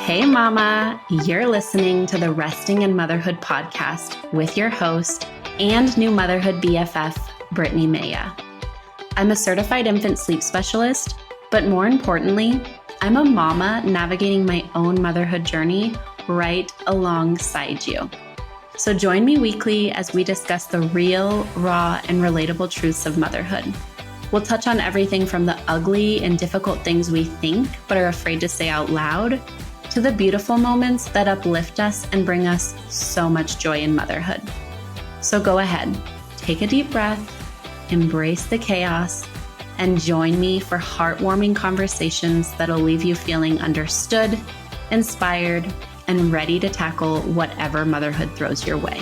Hey, Mama, you're listening to the Resting in Motherhood podcast with your host and new motherhood BFF, Brittni Maya. I'm a certified infant sleep specialist, but more importantly, I'm a mama navigating my own motherhood journey right alongside you. So join me weekly as we discuss the real, raw, and relatable truths of motherhood. We'll touch on everything from the ugly and difficult things we think but are afraid to say out loud, to the beautiful moments that uplift us and bring us so much joy in motherhood. So go ahead, take a deep breath, embrace the chaos, and join me for heartwarming conversations that'll leave you feeling understood, inspired, and ready to tackle whatever motherhood throws your way.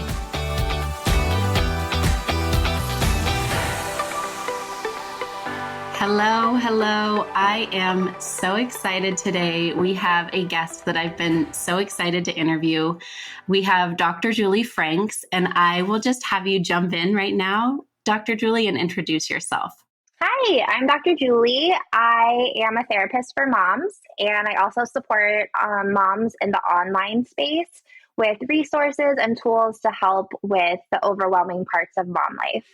Hello. I am so excited today. We have a guest that I've been so excited to interview. We have Dr. Julie Franks, and I will just have you jump in right now, Dr. Julie, and introduce yourself. Hi, I'm Dr. Julie. I am a therapist for moms, and I also support moms in the online space with resources and tools to help with the overwhelming parts of mom life.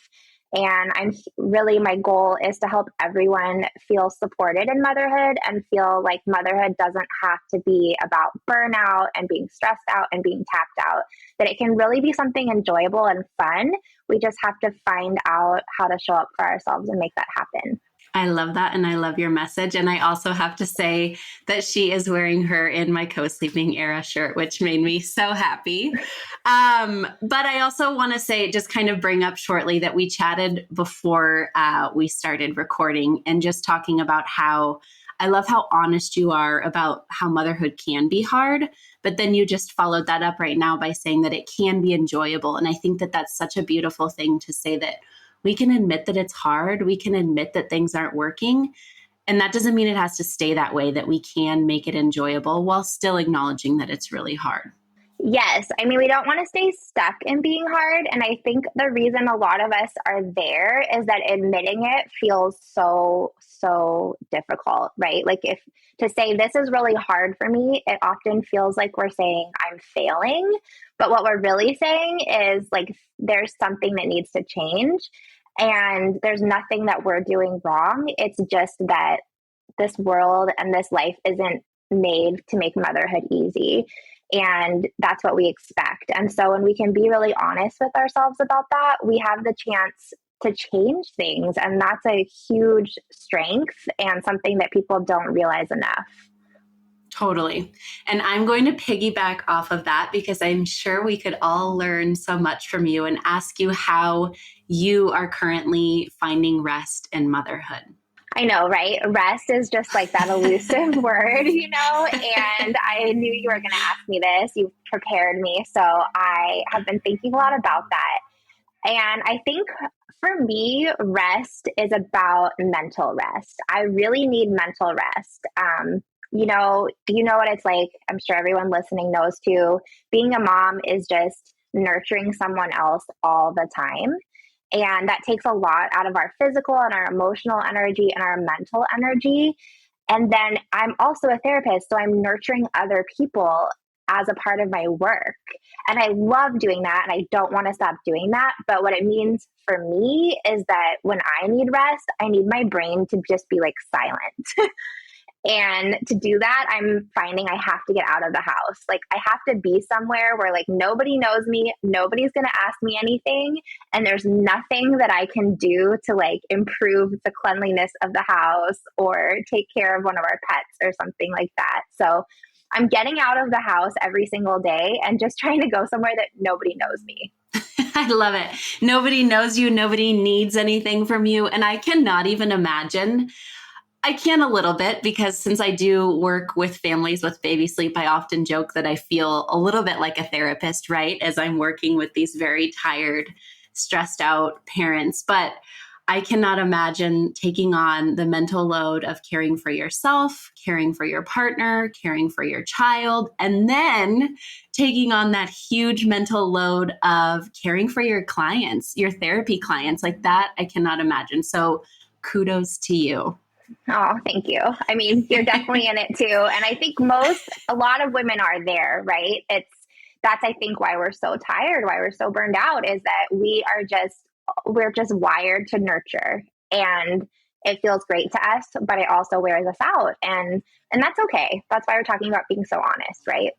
And my goal is to help everyone feel supported in motherhood and feel like motherhood doesn't have to be about burnout and being stressed out and being tapped out, that it can really be something enjoyable and fun. We just have to find out how to show up for ourselves and make that happen. I love that, and I love your message. And I also have to say that she is wearing her In My Co-Sleeping Era shirt, which made me so happy. But I also want to say, just kind of bring up shortly that we chatted before we started recording and just talking about how I love how honest you are about how motherhood can be hard, but then you just followed that up right now by saying that it can be enjoyable. And I think that that's such a beautiful thing to say, that we can admit that it's hard. We can admit that things aren't working. And that doesn't mean it has to stay that way, that we can make it enjoyable while still acknowledging that it's really hard. Yes. We don't want to stay stuck in being hard. And I think the reason a lot of us are there is that admitting it feels so difficult, right? Like if to say this is really hard for me, it often feels like we're saying I'm failing. But what we're really saying is like there's something that needs to change. And there's nothing that we're doing wrong. It's just that this world and this life isn't made to make motherhood easy. And that's what we expect. And so when we can be really honest with ourselves about that, we have the chance to change things. And that's a huge strength and something that people don't realize enough. Totally. And I'm going to piggyback off of that because I'm sure we could all learn so much from you and ask you how you are currently finding rest in motherhood. I know, right? Rest is just like that elusive word, and I knew you were going to ask me this. You prepared me. So I have been thinking a lot about that. And I think for me, rest is about mental rest. I really need mental rest. You know what it's like. I'm sure everyone listening knows too. Being a mom is just nurturing someone else all the time. And that takes a lot out of our physical and our emotional energy and our mental energy. And then I'm also a therapist, so I'm nurturing other people as a part of my work. And I love doing that, and I don't want to stop doing that. But what it means for me is that when I need rest, I need my brain to just be like silent. And to do that, I'm finding I have to get out of the house. Like I have to be somewhere where like nobody knows me, nobody's going to ask me anything, and there's nothing that I can do to like improve the cleanliness of the house or take care of one of our pets or something like that. So I'm getting out of the house every single day and just trying to go somewhere that nobody knows me. I love it. Nobody knows you. Nobody needs anything from you. And I cannot even imagine. I can a little bit because since I do work with families with baby sleep, I often joke that I feel a little bit like a therapist, right? As I'm working with these very tired, stressed out parents. But I cannot imagine taking on the mental load of caring for yourself, caring for your partner, caring for your child, and then taking on that huge mental load of caring for your clients, your therapy clients. Like that, I cannot imagine. So kudos to you. Oh, thank you. I mean, you're definitely in it too. And I think a lot of women are there, right? That's, I think, why we're so tired, why we're so burned out is that we're just wired to nurture, and it feels great to us, but it also wears us out. And that's okay. That's why we're talking about being so honest, right?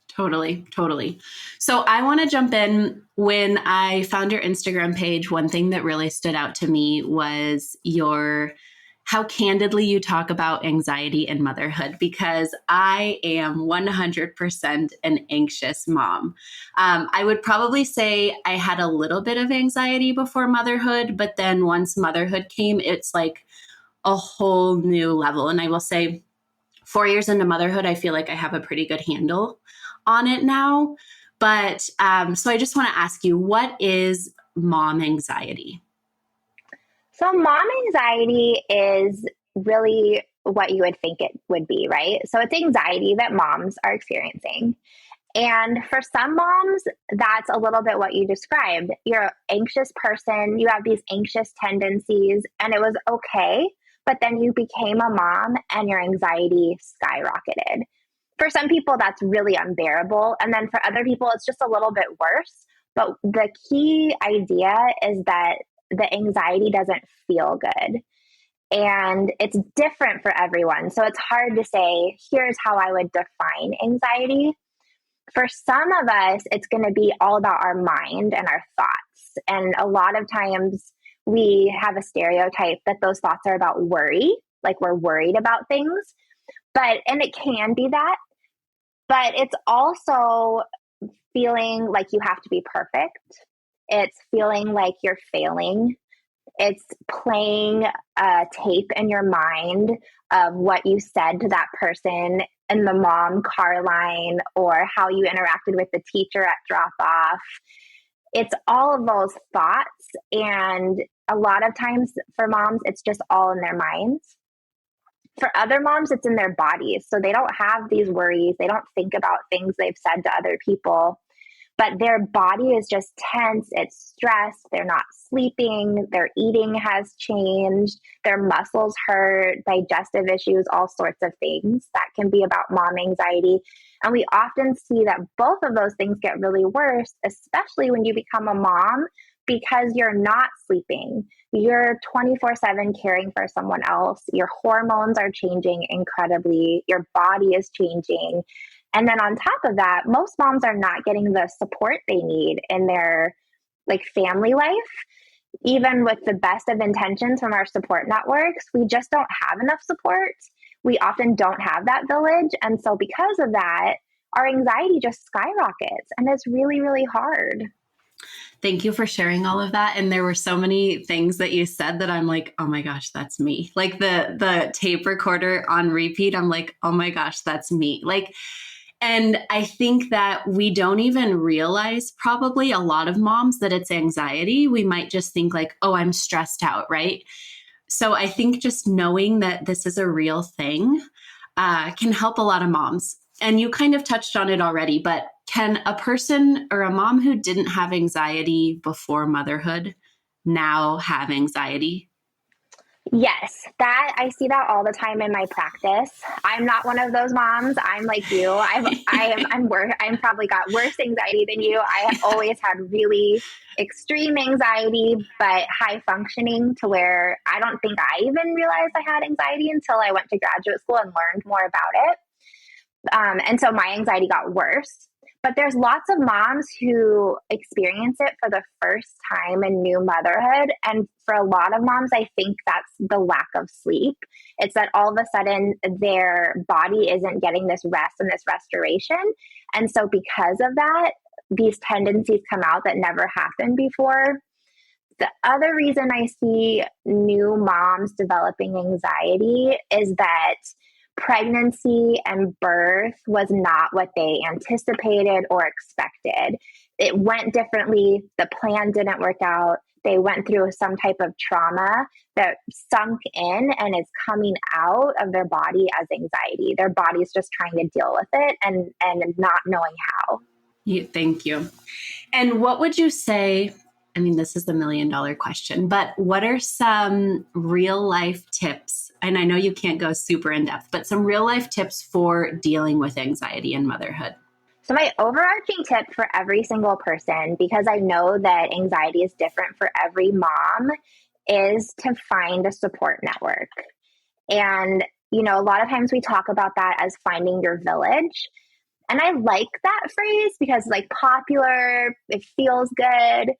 Totally, totally. So I want to jump in. When I found your Instagram page, one thing that really stood out to me was how candidly you talk about anxiety and motherhood, because I am 100% an anxious mom. I would probably say I had a little bit of anxiety before motherhood, but then once motherhood came, it's like a whole new level. And I will say, 4 years into motherhood, I feel like I have a pretty good handle on it now. But so I just want to ask you, what is mom anxiety? So, mom anxiety is really what you would think it would be, right? So, it's anxiety that moms are experiencing. And for some moms, that's a little bit what you described. You're an anxious person, you have these anxious tendencies, and it was okay. But then you became a mom and your anxiety skyrocketed. For some people, that's really unbearable. And then for other people, it's just a little bit worse. But the key idea is that the anxiety doesn't feel good. And it's different for everyone. So it's hard to say, here's how I would define anxiety. For some of us, it's going to be all about our mind and our thoughts. And a lot of times we have a stereotype that those thoughts are about worry, like we're worried about things. And it can be that, but it's also feeling like you have to be perfect. It's feeling like you're failing. It's playing a tape in your mind of what you said to that person in the mom car line, or how you interacted with the teacher at drop off. It's all of those thoughts. And a lot of times for moms, it's just all in their minds. For other moms, it's in their bodies. So they don't have these worries. They don't think about things they've said to other people, but their body is just tense. It's stressed. They're not sleeping. Their eating has changed. Their muscles hurt, digestive issues, all sorts of things that can be about mom anxiety. And we often see that both of those things get really worse, especially when you become a mom, because you're not sleeping. You're 24/7 caring for someone else. Your hormones are changing incredibly. Your body is changing. And then on top of that, most moms are not getting the support they need in their family life. Even with the best of intentions from our support networks, we just don't have enough support. We often don't have that village. And so because of that, our anxiety just skyrockets, and it's really, really hard. Thank you for sharing all of that. And there were so many things that you said that I'm like, oh my gosh, that's me. Like the tape recorder on repeat, I'm like, oh my gosh, that's me. And I think that we don't even realize, probably a lot of moms, that it's anxiety. We might just think like, oh, I'm stressed out, right? So I think just knowing that this is a real thing can help a lot of moms. And you kind of touched on it already, but can a person or a mom who didn't have anxiety before motherhood now have anxiety? Yes, that I see that all the time in my practice. I'm not one of those moms. I'm like you. I'm probably got worse anxiety than you. I have always had really extreme anxiety, but high functioning, to where I don't think I even realized I had anxiety until I went to graduate school and learned more about it. And so my anxiety got worse. But there's lots of moms who experience it for the first time in new motherhood. And for a lot of moms, I think that's the lack of sleep. It's that all of a sudden their body isn't getting this rest and this restoration. And so because of that, these tendencies come out that never happened before. The other reason I see new moms developing anxiety is that pregnancy and birth was not what they anticipated or expected. It went differently. The plan didn't work out. They went through some type of trauma that sunk in and is coming out of their body as anxiety. Their body's just trying to deal with it and not knowing how. Thank you. And what would you say? I mean, this is the $1 million question, but what are some real life tips and I know you can't go super in depth, but some real life tips for dealing with anxiety in motherhood. So my overarching tip for every single person, because I know that anxiety is different for every mom, is to find a support network. And, a lot of times we talk about that as finding your village. And I like that phrase because it's like popular, it feels good,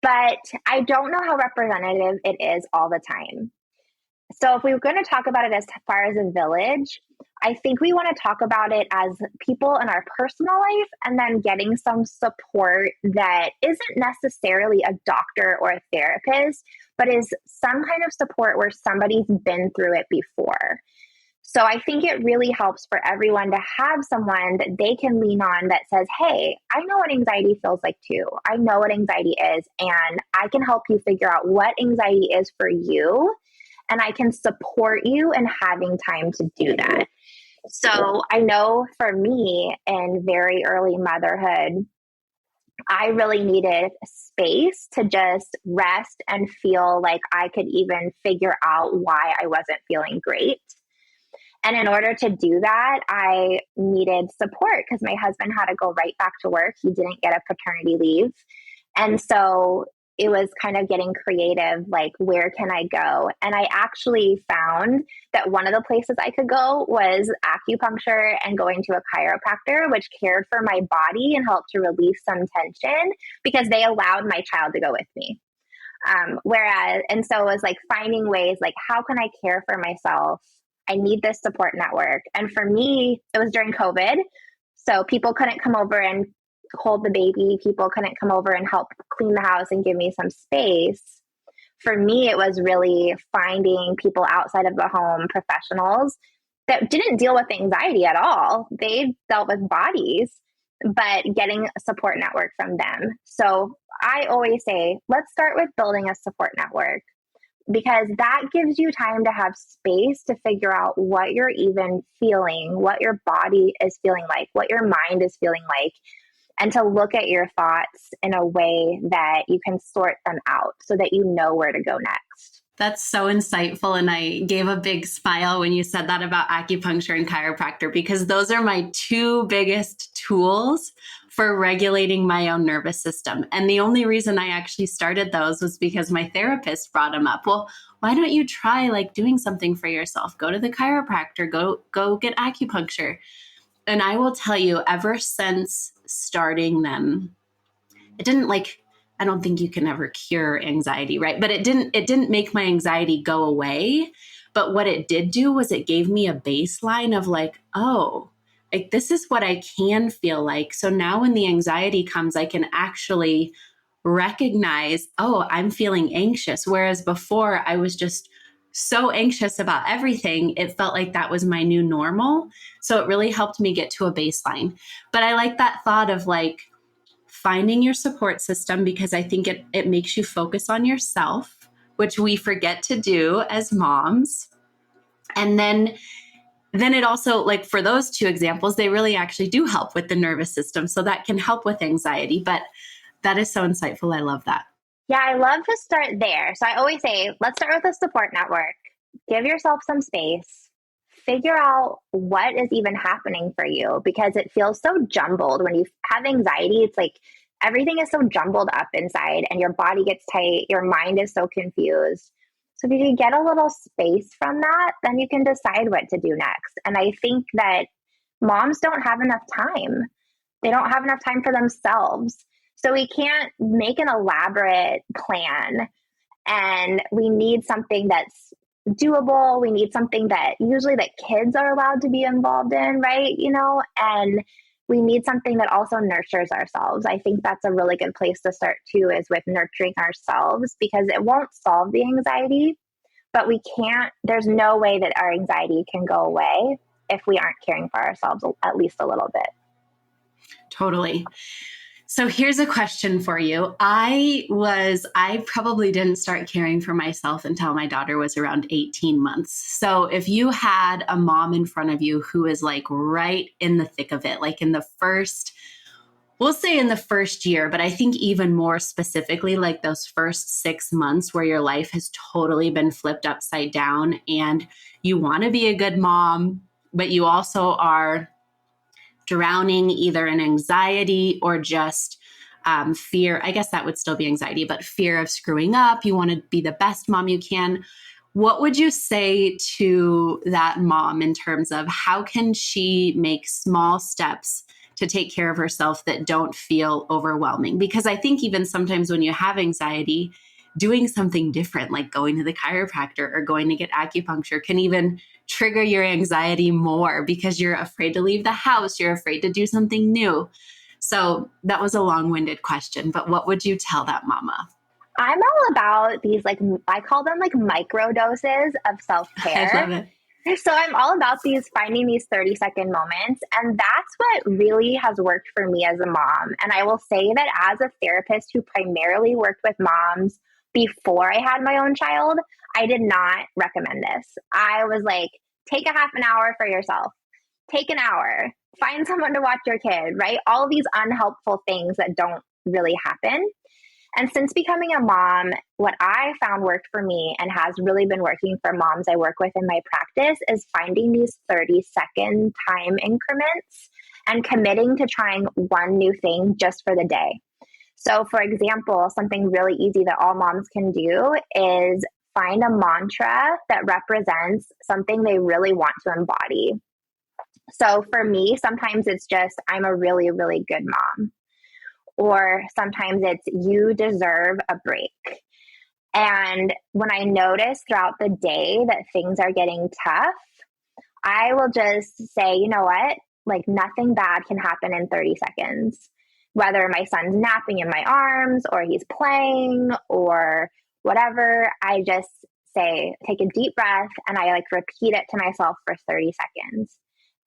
but I don't know how representative it is all the time. So if we were going to talk about it as far as a village, I think we want to talk about it as people in our personal life and then getting some support that isn't necessarily a doctor or a therapist, but is some kind of support where somebody's been through it before. So I think it really helps for everyone to have someone that they can lean on that says, hey, I know what anxiety feels like too. I know what anxiety is, and I can help you figure out what anxiety is for you. And I can support you in having time to do that. So I know for me in very early motherhood, I really needed space to just rest and feel like I could even figure out why I wasn't feeling great. And in order to do that, I needed support because my husband had to go right back to work. He didn't get a paternity leave. And so it was kind of getting creative, like, where can I go? And I actually found that one of the places I could go was acupuncture and going to a chiropractor, which cared for my body and helped to release some tension because they allowed my child to go with me. And so it was like finding ways, like, how can I care for myself? I need this support network. And for me, it was during COVID. So people couldn't come over and hold the baby. People couldn't come over and help clean the house and give me some space. For me, it was really finding people outside of the home, professionals that didn't deal with anxiety at all. They dealt with bodies, but getting a support network from them. So I always say, let's start with building a support network, because that gives you time to have space to figure out what you're even feeling, what your body is feeling like, what your mind is feeling like, and to look at your thoughts in a way that you can sort them out so that you know where to go next. That's so insightful. And I gave a big smile when you said that about acupuncture and chiropractor, because those are my two biggest tools for regulating my own nervous system. And the only reason I actually started those was because my therapist brought them up. Well, why don't you try like doing something for yourself? Go to the chiropractor, go get acupuncture. And I will tell you, ever since starting them, it didn't I don't think you can ever cure anxiety, right? But it didn't make my anxiety go away. But what it did do was it gave me a baseline of like, oh, like this is what I can feel like. So now when the anxiety comes, I can actually recognize, oh, I'm feeling anxious. Whereas before I was just so anxious about everything, it felt like that was my new normal. So it really helped me get to a baseline. But I like that thought of like finding your support system, because I think it makes you focus on yourself, which we forget to do as moms. And then it also, like for those two examples, they really actually do help with the nervous system. So that can help with anxiety. But that is so insightful. I love that. Yeah, I love to start there. So I always say, let's start with a support network. Give yourself some space. Figure out what is even happening for you, because it feels so jumbled. When you have anxiety, it's like everything is so jumbled up inside and your body gets tight. Your mind is so confused. So if you can get a little space from that, then you can decide what to do next. And I think that moms don't have enough time. They don't have enough time for themselves. So we can't make an elaborate plan, and we need something that's doable. We need something that usually that kids are allowed to be involved in, right? And we need something that also nurtures ourselves. I think that's a really good place to start too, is with nurturing ourselves, because it won't solve the anxiety, but there's no way that our anxiety can go away if we aren't caring for ourselves at least a little bit. Totally. So here's a question for you. I probably didn't start caring for myself until my daughter was around 18 months. So if you had a mom in front of you who is like right in the thick of it, like in the first we'll say in the first year, but I think even more specifically, like those first 6 months where your life has totally been flipped upside down and you want to be a good mom, but you also are drowning either in anxiety or just fear. I guess that would still be anxiety, but fear of screwing up. You want to be the best mom you can. What would you say to that mom in terms of how can she make small steps to take care of herself that don't feel overwhelming? Because I think even sometimes when you have anxiety, doing something different, like going to the chiropractor or going to get acupuncture, can even trigger your anxiety more because you're afraid to leave the house. You're afraid to do something new. So that was a long-winded question, but what would you tell that mama? I'm all about these, like, I call them like micro doses of I love self-care. it. So I'm all about finding these 30-second moments. And that's what really has worked for me as a mom. And I will say that as a therapist who primarily worked with moms before I had my own child, I did not recommend this. I was like, take a half an hour for yourself, take an hour, find someone to watch your kid, right? All these unhelpful things that don't really happen. And since becoming a mom, what I found worked for me and has really been working for moms I work with in my practice is finding these 30-second time increments and committing to trying one new thing just for the day. So, for example, something really easy that all moms can do is find a mantra that represents something they really want to embody. So for me, sometimes it's just, I'm a really, really good mom. Or sometimes it's, you deserve a break. And when I notice throughout the day that things are getting tough, I will just say, you know what? Like, nothing bad can happen in 30 seconds. Whether my son's napping in my arms or he's playing or whatever, I just say, take a deep breath, and I like repeat it to myself for 30 seconds.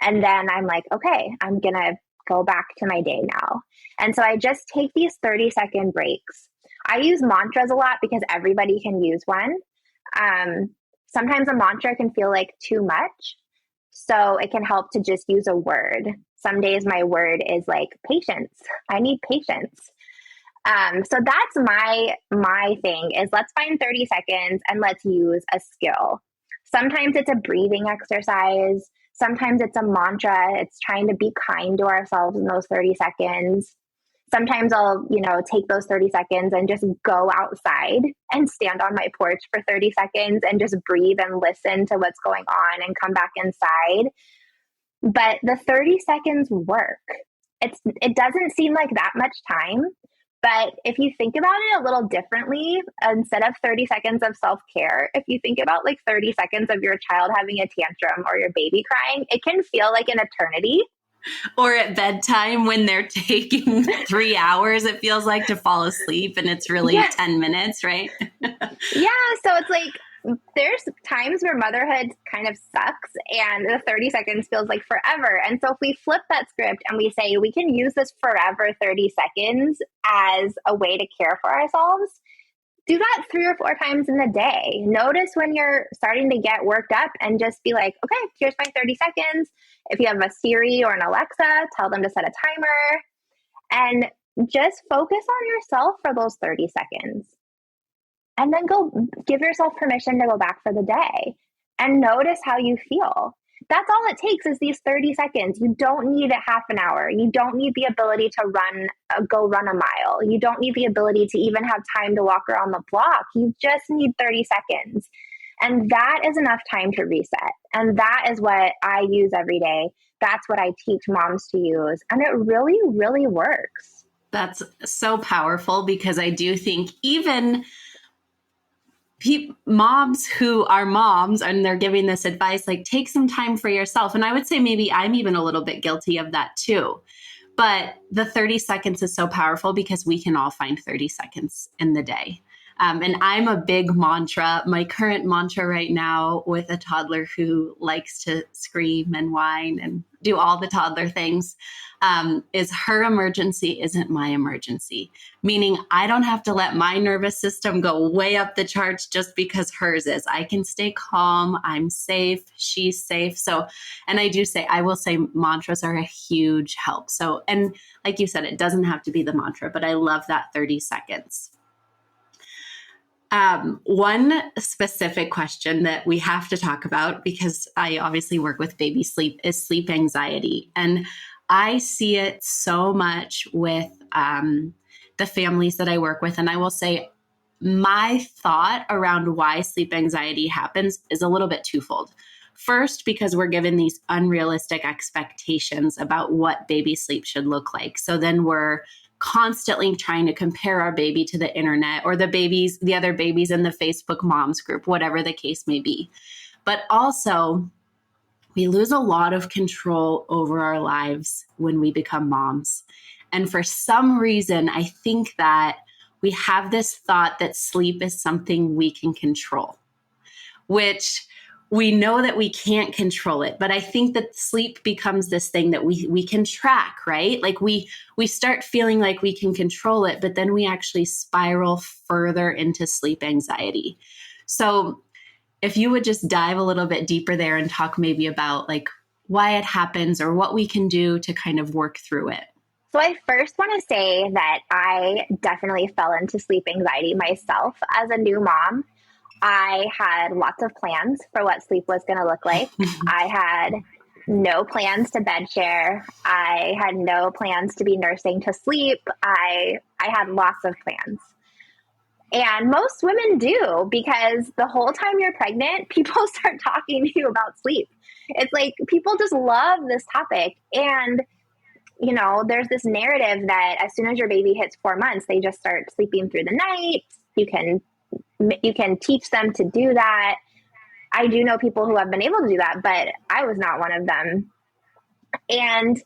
And then I'm like, okay, I'm going to go back to my day now. And so I just take these 30-second breaks. I use mantras a lot because everybody can use one. Sometimes a mantra can feel like too much. So it can help to just use a word. Some days my word is like patience. I need patience. So that's my thing is, let's find 30 seconds and let's use a skill. Sometimes it's a breathing exercise. Sometimes it's a mantra. It's trying to be kind to ourselves in those 30 seconds. Sometimes I'll, take those 30 seconds and just go outside and stand on my porch for 30 seconds and just breathe and listen to what's going on and come back inside. But the 30 seconds work. It doesn't seem like that much time, but if you think about it a little differently, instead of 30 seconds of self-care, if you think about like 30 seconds of your child having a tantrum or your baby crying, it can feel like an eternity. Or at bedtime when they're taking 3 hours, it feels like, to fall asleep, and it's really 10 minutes, right? Yeah. So it's like, there's times where motherhood kind of sucks and the 30 seconds feels like forever. And so if we flip that script and we say, we can use this forever 30 seconds as a way to care for ourselves, do that 3 or 4 times in the day. Notice when you're starting to get worked up and just be like, okay, here's my 30 seconds. If you have a Siri or an Alexa, tell them to set a timer and just focus on yourself for those 30 seconds. And then go give yourself permission to go back for the day and notice how you feel. That's all it takes is these 30 seconds. You don't need a half an hour. You don't need the ability to go run a mile. You don't need the ability to even have time to walk around the block. You just need 30 seconds. And that is enough time to reset. And that is what I use every day. That's what I teach moms to use. And it really, really works. That's so powerful, because I do think even moms who are moms and they're giving this advice, like, take some time for yourself. And I would say maybe I'm even a little bit guilty of that too. But the 30 seconds is so powerful because we can all find 30 seconds in the day. And I'm a big mantra. My current mantra right now with a toddler who likes to scream and whine and do all the toddler things is her emergency isn't my emergency. Meaning I don't have to let my nervous system go way up the charts just because hers is. I can stay calm. I'm safe. She's safe. So, and I will say mantras are a huge help. So, and like you said, it doesn't have to be the mantra, but I love that 30 seconds. One specific question that we have to talk about, because I obviously work with baby sleep, is sleep anxiety. And I see it so much with the families that I work with. And I will say my thought around why sleep anxiety happens is a little bit twofold. First, because we're given these unrealistic expectations about what baby sleep should look like. So then we're constantly trying to compare our baby to the internet or the other babies in the Facebook moms group, whatever the case may be. But also, we lose a lot of control over our lives when we become moms. And for some reason, I think that we have this thought that sleep is something we can control, which we know that we can't control it. But I think that sleep becomes this thing that we can track, right? Like we start feeling like we can control it, but then we actually spiral further into sleep anxiety. So if you would just dive a little bit deeper there and talk maybe about like why it happens or what we can do to kind of work through it. So I first want to say that I definitely fell into sleep anxiety myself as a new mom. I had lots of plans for what sleep was going to look like. I had no plans to bed share. I had no plans to be nursing to sleep. I had lots of plans. And most women do, because the whole time you're pregnant, people start talking to you about sleep. It's like people just love this topic. And, you know, there's this narrative that as soon as your baby hits 4 months, they just start sleeping through the night. You can teach them to do that. I do know people who have been able to do that, but I was not one of them. And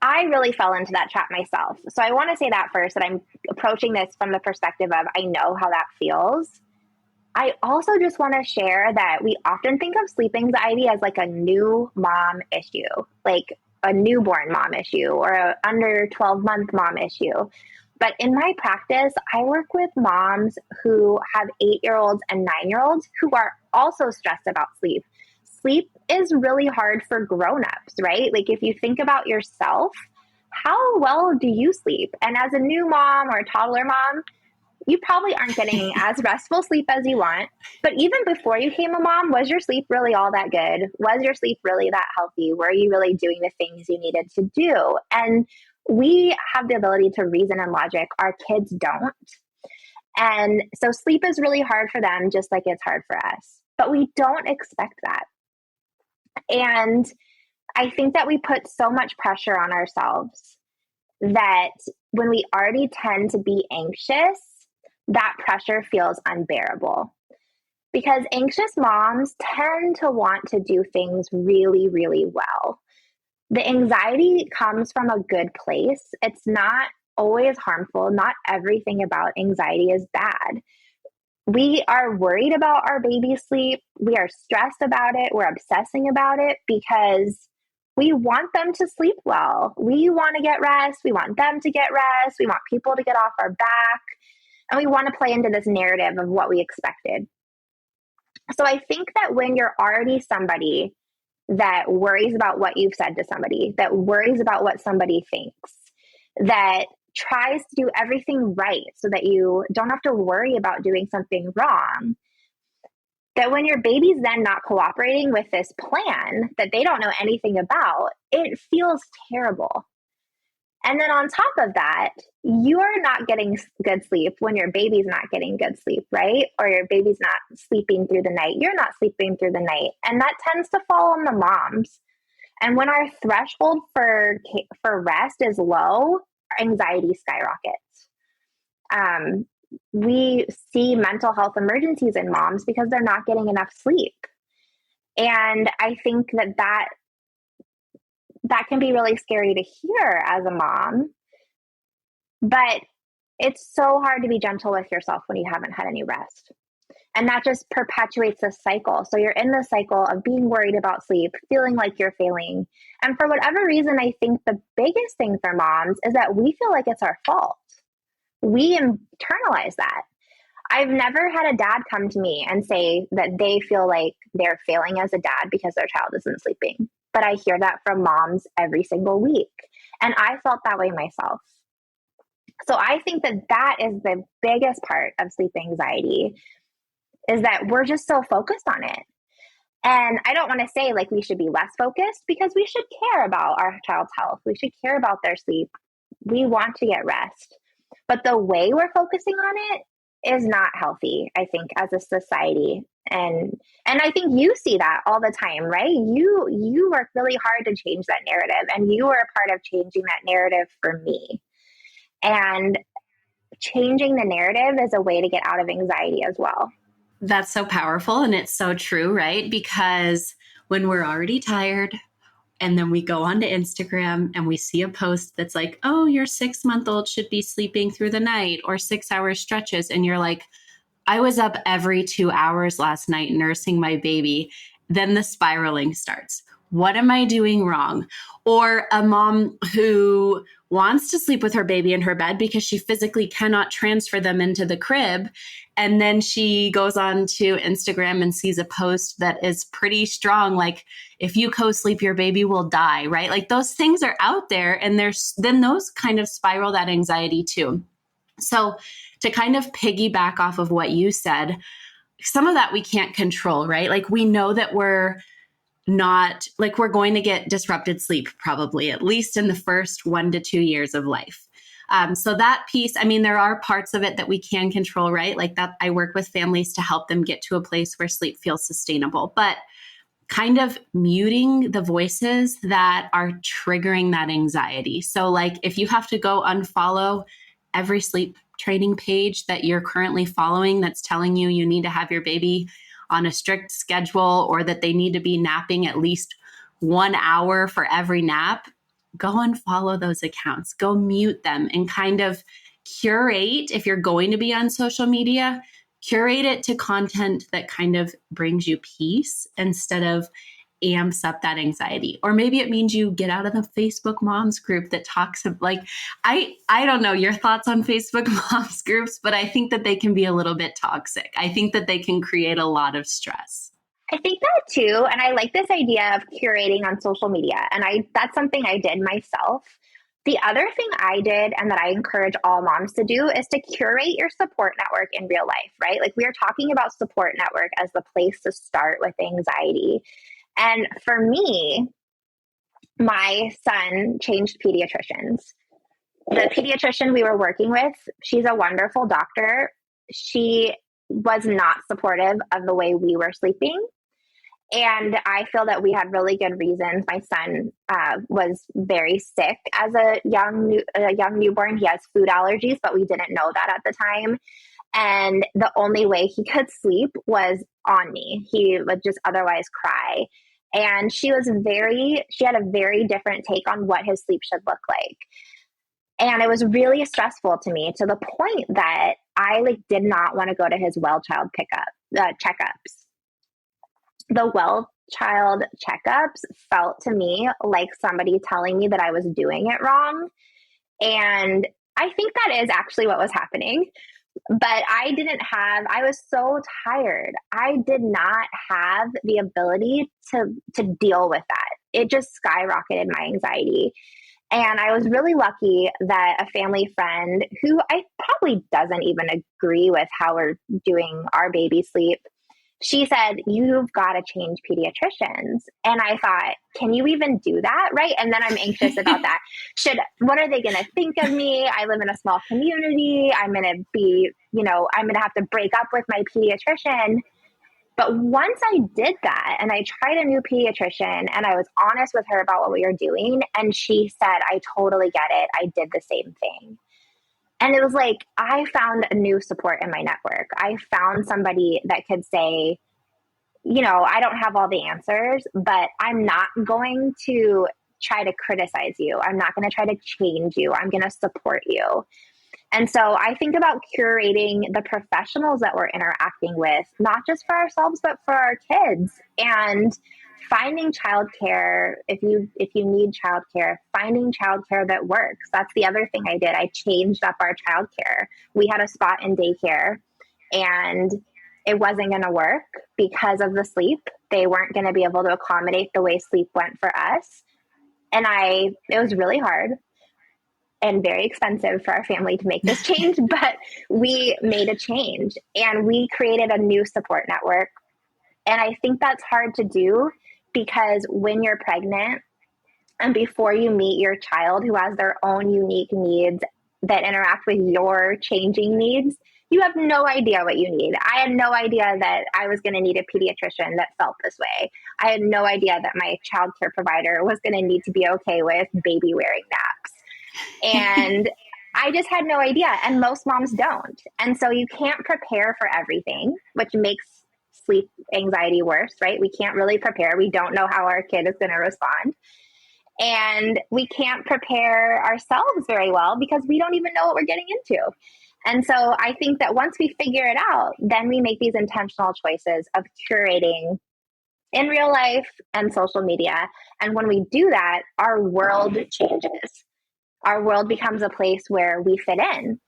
I really fell into that trap myself. So I want to say that first, that I'm approaching this from the perspective of I know how that feels. I also just want to share that we often think of sleep anxiety as like a new mom issue, like a newborn mom issue or a under 12-month mom issue. But in my practice, I work with moms who have 8-year-olds and 9-year-olds who are also stressed about sleep. Sleep is really hard for grown-ups, right? Like if you think about yourself, how well do you sleep? And as a new mom or a toddler mom, you probably aren't getting as restful sleep as you want. But even before you became a mom, was your sleep really all that good? Was your sleep really that healthy? Were you really doing the things you needed to do? And we have the ability to reason and logic. Our kids don't. And so sleep is really hard for them, just like it's hard for us. But we don't expect that. And I think that we put so much pressure on ourselves that when we already tend to be anxious, that pressure feels unbearable. Because anxious moms tend to want to do things really, really well. The anxiety comes from a good place. It's not always harmful. Not everything about anxiety is bad. We are worried about our baby's sleep. We are stressed about it. We're obsessing about it because we want them to sleep well. We want to get rest. We want them to get rest. We want people to get off our back. And we want to play into this narrative of what we expected. So I think that when you're already somebody that worries about what you've said to somebody, that worries about what somebody thinks, that tries to do everything right so that you don't have to worry about doing something wrong, that when your baby's then not cooperating with this plan that they don't know anything about, it feels terrible. And then on top of that, you're not getting good sleep when your baby's not getting good sleep, right? Or your baby's not sleeping through the night. You're not sleeping through the night. And that tends to fall on the moms. And when our threshold for rest is low, anxiety skyrockets. We see mental health emergencies in moms because they're not getting enough sleep. And I think that can be really scary to hear as a mom. But it's so hard to be gentle with yourself when you haven't had any rest. And that just perpetuates the cycle. So you're in the cycle of being worried about sleep, feeling like you're failing. And for whatever reason, I think the biggest thing for moms is that we feel like it's our fault. We internalize that. I've never had a dad come to me and say that they feel like they're failing as a dad because their child isn't sleeping. But I hear that from moms every single week. And I felt that way myself. So I think that that is the biggest part of sleep anxiety, is that we're just so focused on it. And I don't want to say like we should be less focused, because we should care about our child's health. We should care about their sleep. We want to get rest. But the way we're focusing on it is not healthy, I think, as a society. And I think you see that all the time, right? You work really hard to change that narrative, and you were a part of changing that narrative for me. And changing the narrative is a way to get out of anxiety as well. That's so powerful. And it's so true, right? Because when we're already tired and then we go onto Instagram and we see a post that's like, oh, your 6-month-old should be sleeping through the night, or 6-hour stretches. And you're like, I was up every 2 hours last night nursing my baby. Then the spiraling starts. What am I doing wrong? Or a mom who wants to sleep with her baby in her bed because she physically cannot transfer them into the crib. And then she goes on to Instagram and sees a post that is pretty strong, like, if you co-sleep, your baby will die, right? Like, those things are out there, and then those kind of spiral that anxiety too. So to kind of piggyback off of what you said, some of that we can't control, right? Like, we know that we're going to get disrupted sleep probably at least in the first 1 to 2 years of life. So that piece, I mean, there are parts of it that we can control, right? Like that, I work with families to help them get to a place where sleep feels sustainable, but kind of muting the voices that are triggering that anxiety. So like, if you have to go unfollow every sleep training page that you're currently following that's telling you you need to have your baby on a strict schedule, or that they need to be napping at least 1 hour for every nap, go and follow those accounts, go mute them, and kind of curate, if you're going to be on social media, curate it to content that kind of brings you peace instead of amps up that anxiety. Or maybe it means you get out of the Facebook moms group that talks of, like, I don't know your thoughts on Facebook moms groups, but I think that they can be a little bit toxic. I think that they can create a lot of stress. I think that too. And I like this idea of curating on social media. And that's something I did myself. The other thing I did, and that I encourage all moms to do, is to curate your support network in real life, right? Like, we are talking about support network as the place to start with anxiety. And for me, my son changed pediatricians. The pediatrician we were working with, she's a wonderful doctor. She was not supportive of the way we were sleeping. And I feel that we had really good reasons. My son was very sick as a young newborn. He has food allergies, but we didn't know that at the time. And the only way he could sleep was on me. He would just otherwise cry. And she had a very different take on what his sleep should look like. And it was really stressful to me, to the point that I did not want to go to his well child checkups. The well child checkups felt to me like somebody telling me that I was doing it wrong. And I think that is actually what was happening. But I was so tired. I did not have the ability to deal with that. It just skyrocketed my anxiety. And I was really lucky that a family friend, who I probably doesn't even agree with how we're doing our baby sleep, she said, you've got to change pediatricians. And I thought, can you even do that? Right. And then I'm anxious about that. What are they going to think of me? I live in a small community. I'm going to have to break up with my pediatrician. But once I did that, and I tried a new pediatrician, and I was honest with her about what we were doing, and she said, I totally get it. I did the same thing. And it was like, I found a new support in my network. I found somebody that could say, I don't have all the answers, but I'm not going to try to criticize you. I'm not going to try to change you. I'm going to support you. And so I think about curating the professionals that we're interacting with, not just for ourselves, but for our kids, and finding childcare. If you need childcare, finding childcare that works. That's the other thing I did. I changed up our childcare. We had a spot in daycare and it wasn't going to work because of the sleep. They weren't going to be able to accommodate the way sleep went for us. And it was really hard and very expensive for our family to make this change, but we made a change and we created a new support network. And I think that's hard to do because when you're pregnant and before you meet your child who has their own unique needs that interact with your changing needs, you have no idea what you need. I had no idea that I was going to need a pediatrician that felt this way. I had no idea that my childcare provider was going to need to be okay with baby wearing naps. And I just had no idea. And most moms don't. And so you can't prepare for everything, which makes sleep anxiety worse, right? We can't really prepare. We don't know how our kid is going to respond. And we can't prepare ourselves very well because we don't even know what we're getting into. And so I think that once we figure it out, then we make these intentional choices of curating in real life and social media. And when we do that, our world changes. Our world becomes a place where we fit in.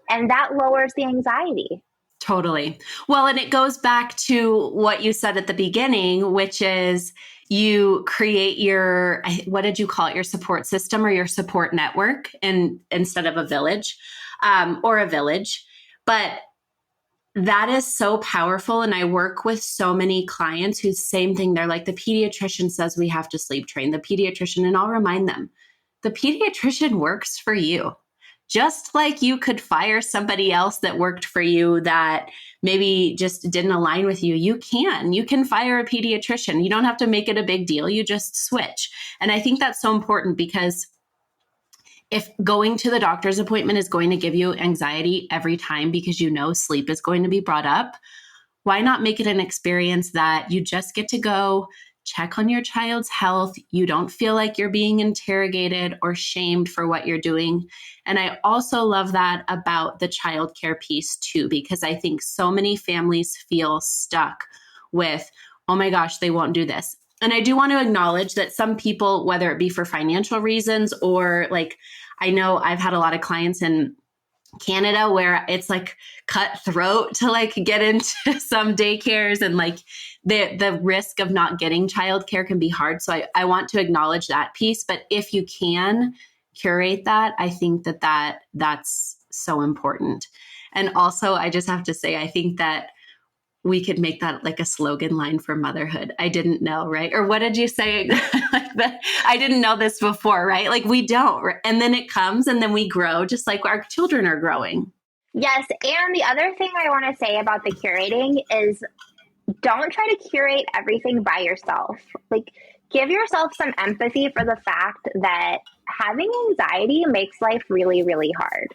And that lowers the anxiety. Totally. Well, and it goes back to what you said at the beginning, which is you create your, what did you call it? Your support system or your support network instead of a village or a village. But that is so powerful. And I work with so many clients who same thing. They're like, the pediatrician says we have to sleep train the pediatrician. And I'll remind them, the pediatrician works for you. Just like you could fire somebody else that worked for you that maybe just didn't align with you, you can fire a pediatrician. You don't have to make it a big deal. You just switch. And I think that's so important because if going to the doctor's appointment is going to give you anxiety every time because you know sleep is going to be brought up, why not make it an experience that you just get to go check on your child's health? You don't feel like you're being interrogated or shamed for what you're doing. And I also love that about the childcare piece too, because I think so many families feel stuck with, oh my gosh, they won't do this. And I do want to acknowledge that some people, whether it be for financial reasons or like, I know I've had a lot of clients in Canada where it's like cutthroat to like get into some daycares and like the risk of not getting childcare can be hard. So I want to acknowledge that piece. But if you can curate that, I think that's so important. And also, I just have to say, I think that we could make that like a slogan line for motherhood. I didn't know, right? Or what did you say? Like that, I didn't know this before, right? Like we don't. And then it comes and then we grow just like our children are growing. Yes. And the other thing I want to say about the curating is don't try to curate everything by yourself. Like give yourself some empathy for the fact that having anxiety makes life really, really hard.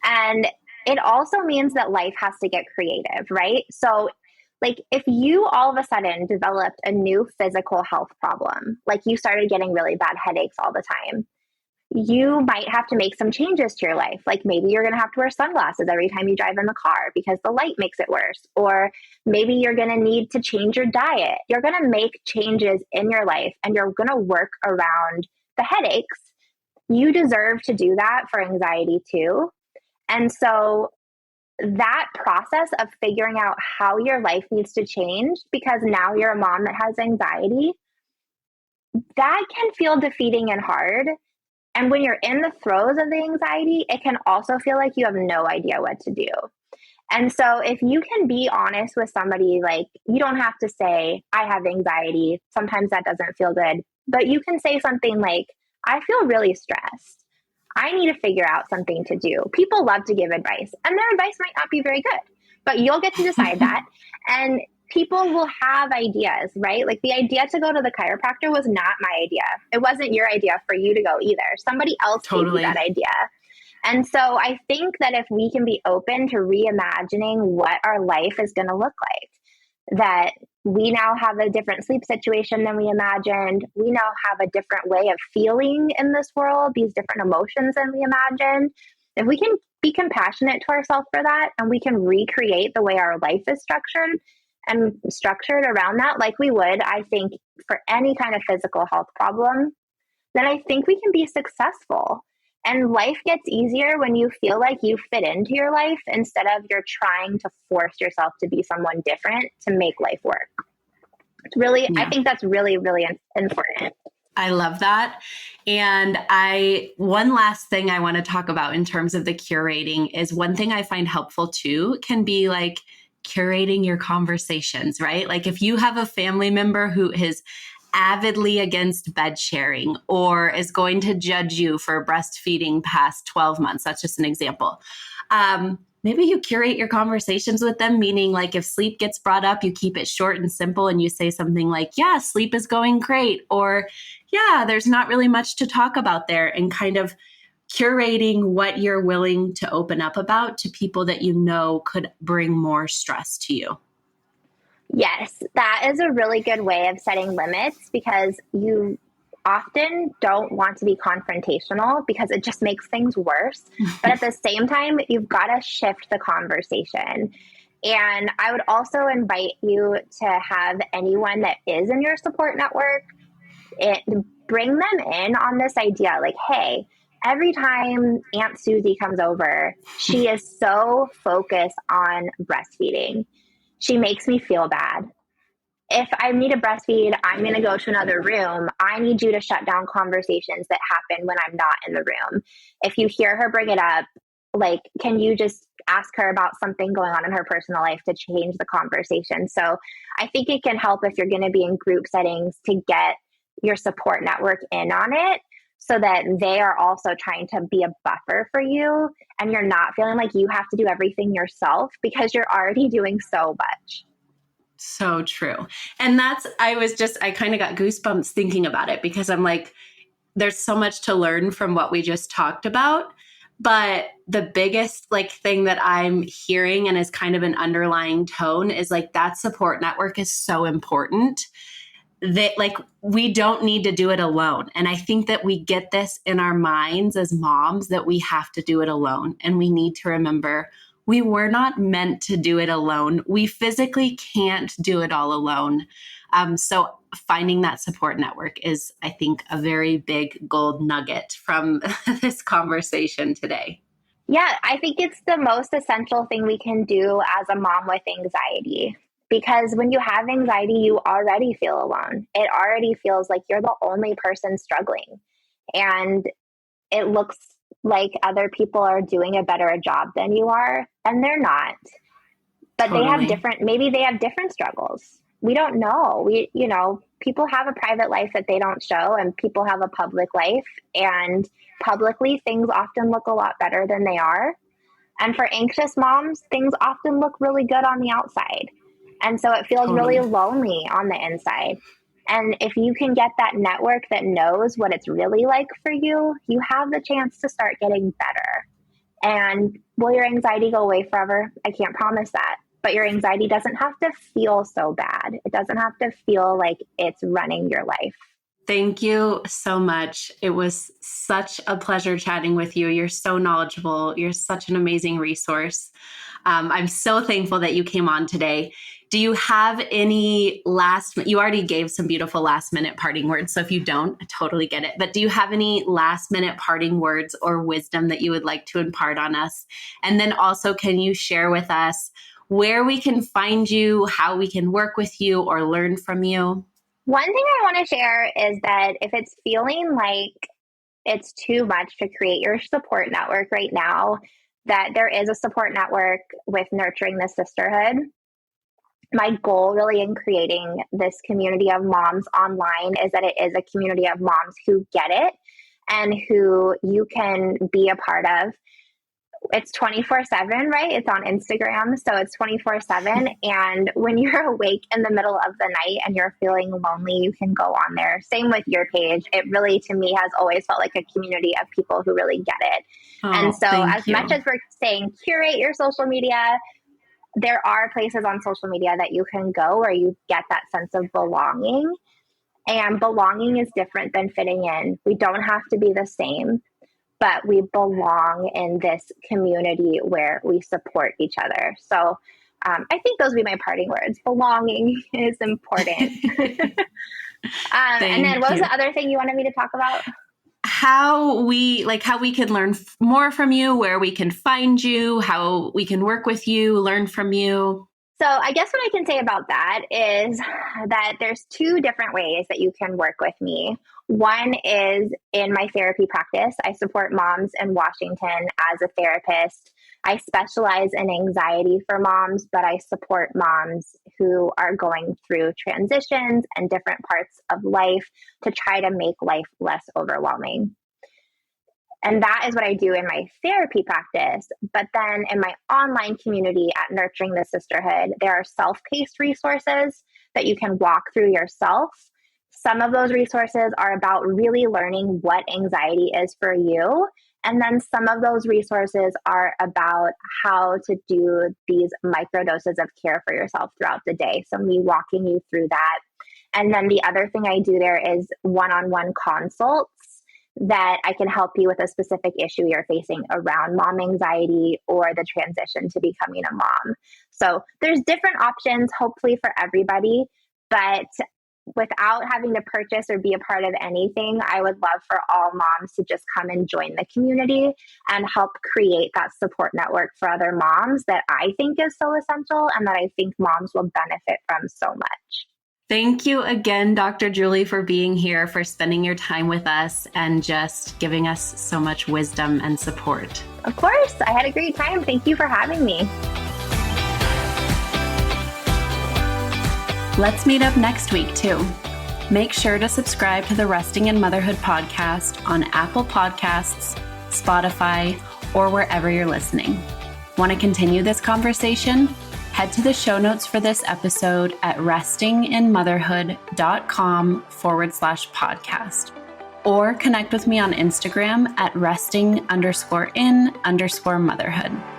And it also means that life has to get creative, right? So like if you all of a sudden developed a new physical health problem, like you started getting really bad headaches all the time, you might have to make some changes to your life. Like maybe you're going to have to wear sunglasses every time you drive in the car because the light makes it worse. Or maybe you're going to need to change your diet. You're going to make changes in your life and you're going to work around the headaches. You deserve to do that for anxiety too. And so that process of figuring out how your life needs to change because now you're a mom that has anxiety, that can feel defeating and hard. And when you're in the throes of the anxiety, it can also feel like you have no idea what to do. And so if you can be honest with somebody, like you don't have to say, I have anxiety. Sometimes that doesn't feel good, but you can say something like, I feel really stressed. I need to figure out something to do. People love to give advice and their advice might not be very good, but you'll get to decide that. And people will have ideas, right? Like the idea to go to the chiropractor was not my idea. It wasn't your idea for you to go either. Somebody else gave you that idea. And so I think that if we can be open to reimagining what our life is going to look like, that we now have a different sleep situation than we imagined. We now have a different way of feeling in this world, these different emotions than we imagined. If we can be compassionate to ourselves for that, and we can recreate the way our life is structured and structured around that, like we would, I think, for any kind of physical health problem, then I think we can be successful. And life gets easier when you feel like you fit into your life instead of you're trying to force yourself to be someone different to make life work. It's really, I think that's really, really important. I love that. And one last thing I want to talk about in terms of the curating is one thing I find helpful too can be like curating your conversations, right? Like if you have a family member who is avidly against bed sharing or is going to judge you for breastfeeding past 12 months, that's just an example. Maybe you curate your conversations with them, meaning like if sleep gets brought up, you keep it short and simple and you say something like, yeah, sleep is going great, or yeah, there's not really much to talk about there, and kind of curating what you're willing to open up about to people that you know could bring more stress to you. Yes, that is a really good way of setting limits, because you often don't want to be confrontational because it just makes things worse. But at the same time, you've got to shift the conversation. And I would also invite you to have anyone that is in your support network, bring them in on this idea like, hey, every time Aunt Susie comes over, she is so focused on breastfeeding. She makes me feel bad. If I need to breastfeed, I'm going to go to another room. I need you to shut down conversations that happen when I'm not in the room. If you hear her bring it up, like, can you just ask her about something going on in her personal life to change the conversation? So I think it can help if you're going to be in group settings to get your support network in on it, so that they are also trying to be a buffer for you and you're not feeling like you have to do everything yourself because you're already doing so much. So true. And I kind of got goosebumps thinking about it, because I'm like, there's so much to learn from what we just talked about. But the biggest thing that I'm hearing and is kind of an underlying tone is like that support network is so important that we don't need to do it alone. And I think that we get this in our minds as moms that we have to do it alone. And we need to remember we were not meant to do it alone. We physically can't do it all alone. So finding that support network is, I think, a very big gold nugget from this conversation today. Yeah, I think it's the most essential thing we can do as a mom with anxiety. Because when you have anxiety, you already feel alone. It already feels like you're the only person struggling. And it looks like other people are doing a better job than you are, and they're not. But Totally. maybe they have different struggles. We don't know. People have a private life that they don't show, and people have a public life, and publicly things often look a lot better than they are. And for anxious moms, things often look really good on the outside. And so it feels really lonely on the inside. And if you can get that network that knows what it's really like for you, you have the chance to start getting better. And will your anxiety go away forever? I can't promise that. But your anxiety doesn't have to feel so bad. It doesn't have to feel like it's running your life. Thank you so much. It was such a pleasure chatting with you. You're so knowledgeable. You're such an amazing resource. I'm so thankful that you came on today. Do you have any you already gave some beautiful last minute parting words. So if you don't, I totally get it. But do you have any last minute parting words or wisdom that you would like to impart on us? And then also, can you share with us where we can find you, how we can work with you or learn from you? One thing I want to share is that if it's feeling like it's too much to create your support network right now, that there is a support network with Nurturing the Sisterhood. My goal really in creating this community of moms online is that it is a community of moms who get it and who you can be a part of. It's 24/7, right? It's on Instagram. So it's 24/7. And when you're awake in the middle of the night and you're feeling lonely, you can go on there. Same with your page. It really, to me, has always felt like a community of people who really get it. And so as much as we're saying, curate your social media, there are places on social media that you can go where you get that sense of belonging. And belonging is different than fitting in. We don't have to be the same. but we belong in this community where we support each other. So I think those would be my parting words. Belonging is important. And then what was the other thing you wanted me to talk about? How we can learn more from you, where we can find you, how we can work with you, learn from you. So I guess what I can say about that is that there's two different ways that you can work with me. One is in my therapy practice. I support moms in Washington as a therapist. I specialize in anxiety for moms, but I support moms who are going through transitions and different parts of life to try to make life less overwhelming. And that is what I do in my therapy practice. But then in my online community at Nurturing the Sisterhood, there are self-paced resources that you can walk through yourself. Some of those resources are about really learning what anxiety is for you. And then some of those resources are about how to do these microdoses of care for yourself throughout the day. So me walking you through that. And then the other thing I do there is one-on-one consults that I can help you with a specific issue you're facing around mom anxiety or the transition to becoming a mom. So there's different options, hopefully for everybody, but without having to purchase or be a part of anything, I would love for all moms to just come and join the community and help create that support network for other moms that I think is so essential and that I think moms will benefit from so much. Thank you again, Dr. Julie, for being here, for spending your time with us and just giving us so much wisdom and support. Of course. I had a great time. Thank you for having me. Let's meet up next week, too. Make sure to subscribe to the Resting in Motherhood podcast on Apple Podcasts, Spotify, or wherever you're listening. Want to continue this conversation? Head to the show notes for this episode at restinginmotherhood.com/podcast, or connect with me on Instagram at resting_in_motherhood.